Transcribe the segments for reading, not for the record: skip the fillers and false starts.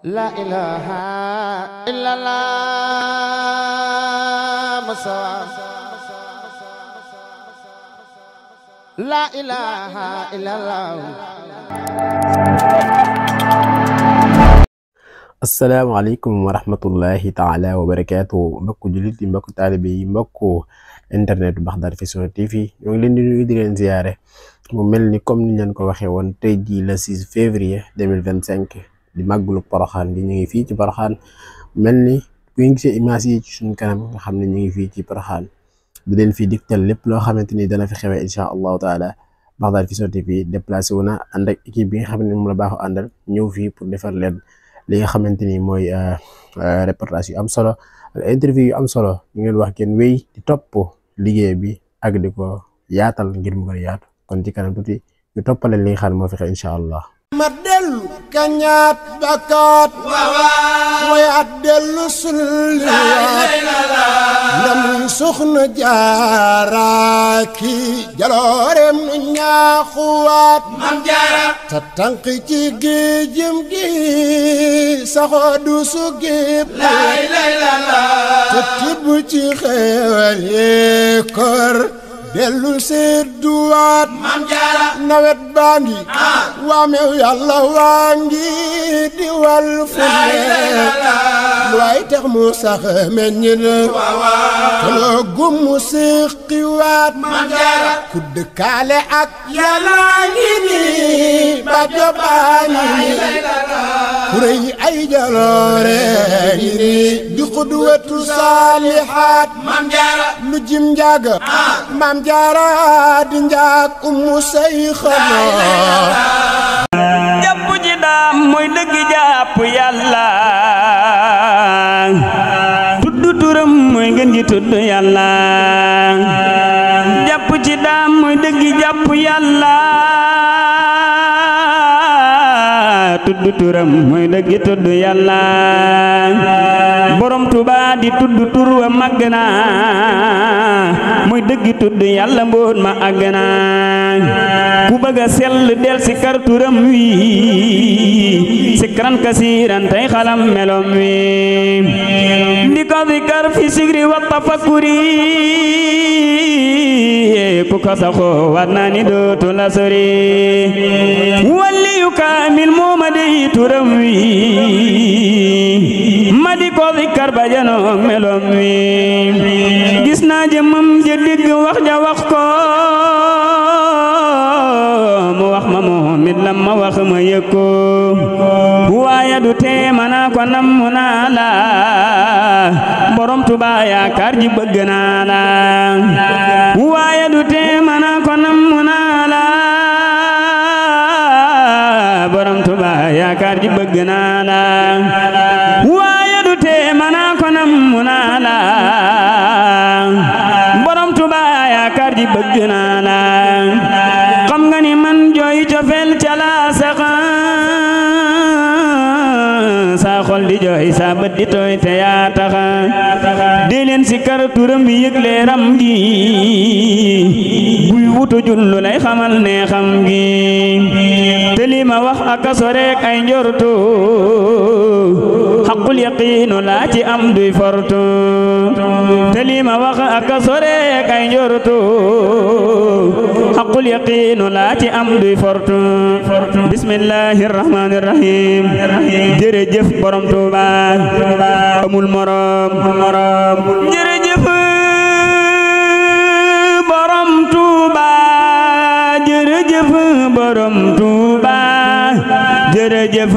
La ilaha illallah Musa La ilaha illallah. Assalamualaikum warahmatullahi taala wabarakatuh. Mbokku julit yi, mbokku taalibe yi, mbokku internet Baghdad Vision TV, ñoo ngi leen di nuyu di leen ziaré. Mu melni comme ni ñu ko waxé won tay ji le 6 février 2025 di maglu Porokhane gi, ñu ngi fi ci Porokhane. Melni bu ñu gisee image yi ci suñu kanam nga xamné ñu ngi fi ci Porokhane di leen fi diktal lépp loo xamanteni dana fi xewé insha Allah taala. Baghdad Vision TV déplacé wu na ànd ak équipe bi nga xam ne moom la baaxoo àndal ñëw fii pour defar leen li nga xamante ni mooy reportage yu am solo ak interview yu am solo. ñu ngeen wax kenn wéy di topp liggéey bi ak di ko yaatal ngir mu gën a yaatu. kon ci kanam tuuti ñu toppaleen li nga xam ne moo fi xew incha allah. ma dellu kañaat bakaat mooy at dellu sulliwaat ndam soxna jaaraaki jaloorem nu ñaaxuwaat mam jaara ta tànk ci géejëm gi saxoo du su géeb te tibb ci xeewal yee kor dellu sedduwaat mam jaara nawet baa ngi waamew yàlla waa ngi di wal fu nekk lu ay tax mu sax meññ na toloo gum mu siqiwaat mam jaara ku dëkkaale ak yàlla ngi ni ba jobaani ku rëy ay jaloore ngi ni di xudwatu saalihaat mam jaara lu jim njaaga mam jaara di njaag ummu say xanaa jàpp ci daam mooy dëgg jàpp yàlla tudd turam mooy ngeen ji tudd yàlla jàpp ci daam mooy dëgg jàpp yàlla tudd turam mooy dëgg tudd yàlla borom Tuuba di tudd tur wa màgg na mooy dëgg tudd yàlla mboot ma àgg na ku bëgg a sell del si kar turam wi si karan kasiiran tey xalam melom wi di ko zikar fi sigri wa tafakkuri ku ko saxoo war naa ni dootu la sori waliyu kaamil mooma dey turam wi ma di ko zikar ba janoog melom wi gis naa jëmam ja dégg wax ja wax ko mu wax ma moom it lam ma wax ma yëg ko waaye du tee mana ko namm naa la borom Tuuba yaakaar ji bëgg naa la waaye du tee mana ko namm naa la borom Tuuba yaakaar ji bëgg naa la waaye du tee mana ko namm naa la borom Tuuba yaakaar ji bëgg naa la xam nga ni man jooy cofeel ca la saxa saa xol di jooy saa bët di tooy te yaa taxa di leen si kar turam bi yëg leeram gi buy wutu jullu lay xamal ne xam gi te li ma wax aka soreek ay njortu xaqul yaqiinu laa ci am duy fortu te li ma wax aka soreek ay njortu xaqul yaqiinu laa ci am duy fortu bismillahir rahmanir rahim jërëjëf borom Tuuba amul morom jërëjëf borom Tuuba jërëjëf borom Tuuba jërëjëf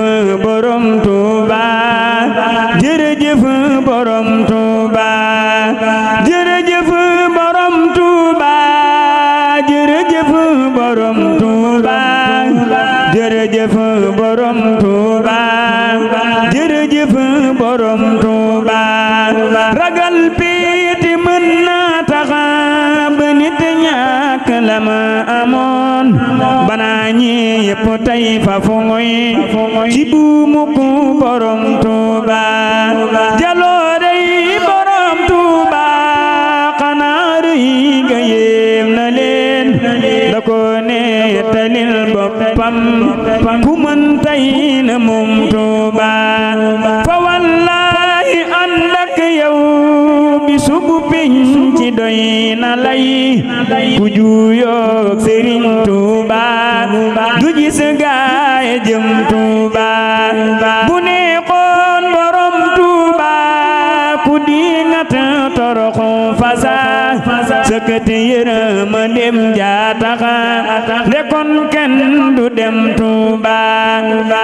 borom Tuuba jërëjëf borom Tuuba jërëjëf borom Tuuba jërëjëf borom Tuuba jërëjëf borom Tuuba jërëjëf borom Tuuba ragal piiti mën na taxa ba nit ñàkk la ma amoon banaa ñi yëpp tey fa fu ngoy ci buumu ku borom Tuuba jaloore yi borom Tuuba xanaa rëy ga yéem na leen da ko netalil boppam boppam ku mën tey na moom Tuuba fa wallaahi ànd ak yow bi subu pinc doy na lay ku juuyoog Sëriñ Tuuba du gis gaay jëm Tuuba bu neexoon borom Tuuba ku dingat toroxu fasa sëkkati yërëma dem jaataxa ndekon kenn du dem Tuuba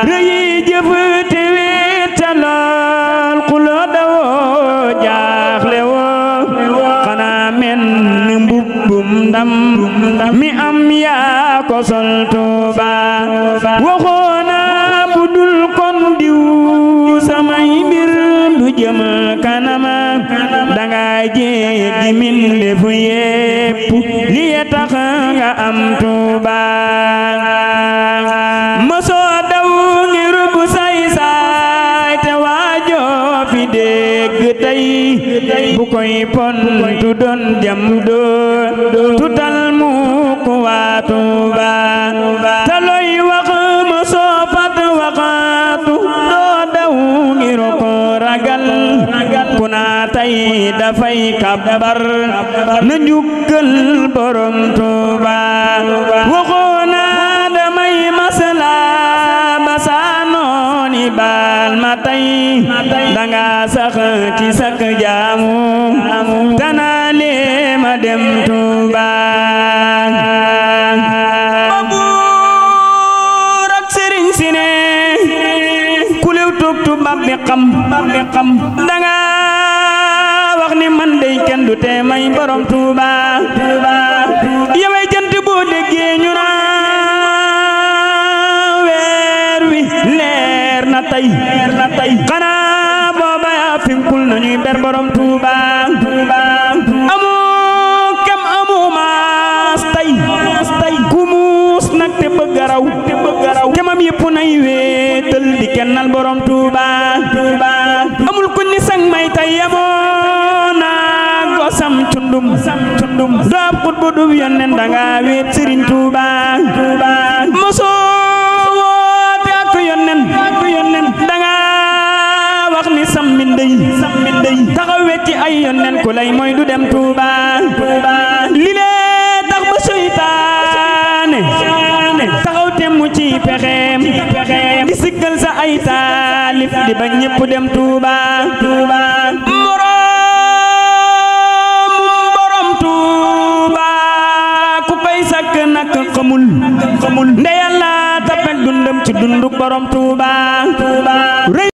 rëyi jëf te wéeta lool ku loo dawoo jaaxle woo xanaa men mbubbum ndam mi am yaa ko sol Tuuba waxoona bu dul kon diw samay mbir du jëm kanama danga jéggi mbindeef yépp li tax nga am Tuuba mësoo daw ngir bu say-saay te waajoo fi dégg tey bu koy pontu doon jam doo tutal mu ko waa Tuuba te looy wax mësoo fat waxaatu doo daw ngir ko ragal ku naa tey dafay kabbar na njukkal borom Tuuba waxoona damay masala ba saa nooni baal ma tey danga sax ci sak jaamu tanaa lee ma dem Tuuba babuur ak sëriñ si ne ku lew tub tubaab bi xam danga wax ni man dey kenn du tee may borom Tuuba yaway jant boo déggee ñu naa weer wi leer na tey xanaa booba yaa finkul nañuy ber borom Tuuba amu kem amu maas tey ku muus nag te bëgg a raw kemam yëpp nay wéetal di kennal borom Tuuba amul ku ni sang may tey yamoona gosam cundum doob xut bu dub yonnen danga wéet Sëriñ Tuuba mosoo woote ak yonnen danga wax ni sammi ndey taxaw wecci ay yonnen ku lay mooy du dem Tuuba li lee tax ba seytaane taxaw temmu ci pexeem di sikkal sa ay taalif di ba ñépp dem Tuuba xamul nde Yàlla tapet dundam ci dunduk borom Tuuba